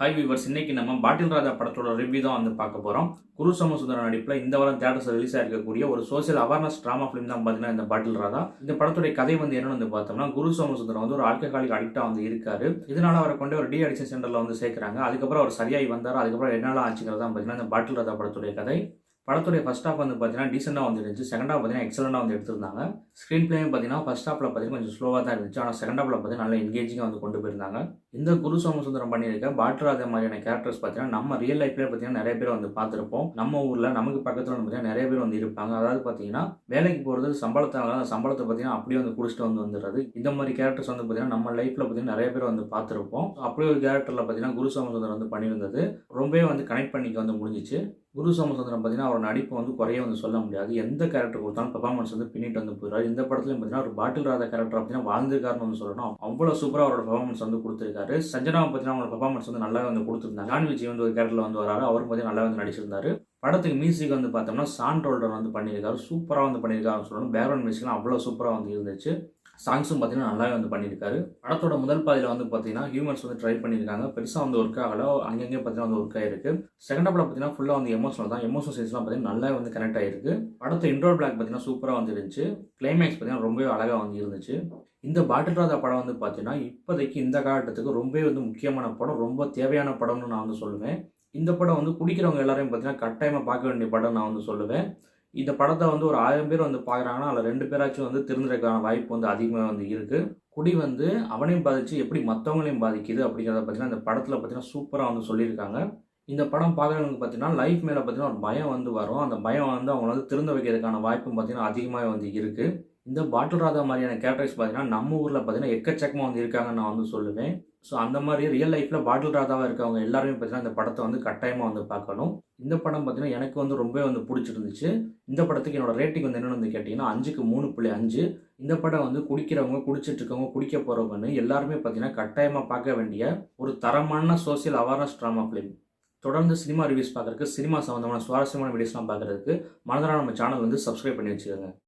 Hi viewers, இன்னைக்கு நம்ம பாட்டில் ராஜா படத்தோட ரிவ்யூ தான் வந்து பார்க்க போகிறோம். குரு சோமசுந்தரம் நடிப்பில் இந்த வாரம் தியேட்டர்ஸ் ரிலீஸ் ஆகிருக்கக்கூடிய ஒரு சோசியல் அவேர்னஸ் ட்ராமா ஃபிலிம் தான் பார்த்தீங்கன்னா இந்த பாட்டில் ராஜா. இந்த படத்துடைய கதை வந்து என்னன்னு வந்து பார்த்தோம்னா, குரு சோமசுந்தரம் வந்து ஒரு ஆல்கஹாலிக் அடிக்டாக வந்து இருக்காரு. இதனால அவரை கொண்டு ஒரு டி அடிக்ஷன் சென்டரில் வந்து சேர்க்குறாங்க. அதுக்கப்புறம் அவர் சரியாகி வந்தார். அதுக்கப்புறம் என்னெல்லாம் ஆச்சுங்கிறது தான் பார்த்தீங்கன்னா இந்த பாட்டில் ராஜா படத்துடைய கதை. படத்துடைய ஃபர்ஸ்ட் ஹாஃப் வந்து பார்த்தீங்கன்னா டீசெண்டாக வந்து இருந்துச்சு. செகண்ட் ஹாஃப் பார்த்தீங்கன்னா எக்ஸலண்டாக வந்து எடுத்திருந்தாங்க. ஸ்க்ரீன் பிளேயும் பார்த்தீங்கன்னா ஃபர்ஸ்ட் ஹாஃபில் பார்த்தீங்கன்னா கொஞ்சம் ஸ்லோவாக தான் இருந்துச்சு. ஆனால் செகண்ட் ஹாஃபில் பார்த்தீங்கன்னா நல்ல என்கேஜிங்காக வந்து கொண்டு போயிருந்தாங்க. இந்த குரு சோமசுந்தரம் பண்ணியிருக்க பாட்டில் ராஜா மாதிரியான கேரக்டர்ஸ் பார்த்தீங்கன்னா நம்ம ரியல் லைஃப்லேயே பார்த்தீங்கன்னா நிறைய பேர் வந்து பார்த்துருப்போம். நம்ம ஊரில் நமக்கு பக்கத்தில் வந்து பார்த்தீங்கன்னா நிறைய பேர் வந்து இருப்பாங்க. அதாவது பார்த்தீங்கன்னா வேலைக்கு போகிறது சம்பளத்தை அந்த சம்பளத்தை பார்த்தீங்கன்னா அப்படியே வந்து குடிச்சிட்டு வந்துடுறது. இந்த மாதிரி கேரக்டர்ஸ் வந்து பார்த்தீங்கன்னா நம்ம லைஃப்பில் பார்த்தீங்கன்னா நிறைய பேர் வந்து பார்த்துருப்போம். அப்படியே ஒரு கேரக்டரில் பார்த்தீங்கன்னா குரு சோமசுந்தரம் வந்து பண்ணியிருந்தது ரொம்பவே வந்து கனெக்ட் பண்ணிக்க வந்து முடிஞ்சிச்சு. குரு சோமசுந்தரம் பார்த்தீங்கன்னா அவர் நடிப்பு வந்து குறைய வந்து சொல்ல முடியாது. எந்த கேரக்டர் கொடுத்தாலும் பெர்ஃபார்மன்ஸ் வந்து பின்னிட்டு வந்து போயிடுறாரு. இந்த படத்துலையும் பார்த்தீங்கன்னா ஒரு பாட்டில் ராஜா கேரக்டர் பார்த்தீங்கன்னா வாழ்ந்திருக்காருன்னு வந்து சொல்லணும். அவ்வளோ சூப்பராக அவரோட பெர்ஃபார்மன்ஸ் வந்து கொடுத்துருக்காரு. சஞ்சனாவை பார்த்தீங்கன்னா அவங்களோட பெர்ஃபார்மன்ஸ் வந்து நல்லாவே வந்து கொடுத்துருந்தாங்க. ஜான் விஜய் வந்து ஒரு கேரக்டரில் வந்து வராரு. அவரும் பார்த்தீங்கன்னா நல்லா வந்து நடிச்சிருந்தாரு. படத்துக்கு மியூசிக் வந்து பார்த்தோம்னா சாண்ட் ரோல்டர் வந்து பண்ணியிருக்காரு. சூப்பராக வந்து பண்ணியிருக்காருன்னு சொல்லணும். பேக்ரவுண்ட் மியூசிக்லாம் அவ்வளோ சூப்பராக வந்து இருந்துச்சு. சாங்ஸும் பார்த்தீங்கன்னா நல்லாவே வந்து பண்ணியிருக்காரு. படத்தோட முதல் பாதியில் வந்து பார்த்தீங்கன்னா ஹியூமன்ஸ் வந்து ட்ரை பண்ணியிருக்காங்க. பெருசாக வந்து ஒர்க் ஆகலை. அங்கங்கே பார்த்தீங்கன்னா வந்து ஒர்க் ஆகிருக்கு. செகண்ட் ஹாஃபில் பார்த்தீங்கன்னா ஃபுல்லாக வந்து எமோஷனல் தான். எமோஷனல் சீன்ஸ்லாம் பார்த்தீங்கன்னா நல்லா வந்து கனெக்ட் ஆகிருக்கு. படத்தை இன்ட்ரோ பிளாக் பார்த்தீங்கன்னா சூப்பராக வந்து இருந்துச்சு. கிளைமேக்ஸ் பார்த்தீங்கன்னா ரொம்பவே அழகாக வந்து இருந்துச்சு. இந்த பாட்டில் ராஜா படம் வந்து பார்த்தீங்கன்னா இப்போதைக்கு இந்த காலகட்டத்துக்கு ரொம்பவே வந்து முக்கியமான படம், ரொம்ப தேவையான படம்னு நான் வந்து சொல்லுவேன். இந்த படம் வந்து குடிக்கிறவங்க எல்லாரையும் பார்த்தீங்கன்னா கட்டாயமாக பார்க்க வேண்டிய படம் நான் வந்து சொல்லுவேன். இந்த படத்தை வந்து ஒரு 1000 பேர் வந்து பார்க்குறாங்கன்னா அதில் 2 பேராச்சும் வந்து திருந்துறதுக்கான வாய்ப்பு வந்து அதிகமாக வந்து இருக்குது. குடி வந்து அவனையும் பாதிச்சு எப்படி மற்றவங்களையும் பாதிக்குது அப்படிங்கிறத பார்த்தீங்கன்னா இந்த படத்தில் பார்த்தீங்கன்னா சூப்பராக வந்து சொல்லியிருக்காங்க. இந்த படம் பார்க்குறவங்களுக்கு பார்த்தீங்கன்னா லைஃப் மேலே பார்த்தீங்கன்னா ஒரு பயம் வந்து வரும். அந்த பயம் வந்து அவங்கள வந்து திருந்த வைக்கிறதுக்கான வாய்ப்பும் பார்த்தீங்கன்னா அதிகமாக வந்து இருக்குது. இந்த பாட்டில் ராஜா மாதிரியான கேரக்டர்ஸ் பார்த்தீங்கன்னா நம்ம ஊரில் பார்த்தீங்கன்னா எக்கச்சக்கமாக வந்து இருக்காங்கன்னு நான் வந்து சொல்லுவேன். ஸோ அந்த மாதிரி ரியல் லைஃப்பில் பாட்டில் ராஜாவாக இருக்கவங்க எல்லாருமே பார்த்தீங்கன்னா இந்த படத்தை வந்து கட்டாயமாக வந்து பார்க்கணும். இந்த படம் பார்த்தீங்கன்னா எனக்கு வந்து ரொம்பவே வந்து பிடிச்சிருந்துச்சு. இந்த படத்துக்கு என்னோட ரேட்டிங் வந்து என்னென்னு வந்து கேட்டிங்கன்னா 5க்கு 3.5. இந்த படம் வந்து குடிக்கிறவங்க, குடிச்சிட்டு இருக்கவங்க, குடிக்க போகிறவங்கன்னு எல்லாருமே பார்த்தீங்கன்னா கட்டாயமாக பார்க்க வேண்டிய ஒரு தரமான சோசியல் அவேர்னஸ் ட்ராமா ஃபிலிம். தொடர்ந்து சினிமா ரிவ்யூஸ் பார்க்குறதுக்கு, சினிமா சம்மந்தமான சுவாரஸ்யமான வீடியோஸ்லாம் பார்க்குறதுக்கு மறந்துடாம நம்ம சேனல் வந்து சப்ஸ்கிரைப் பண்ணி வச்சுக்கோங்க.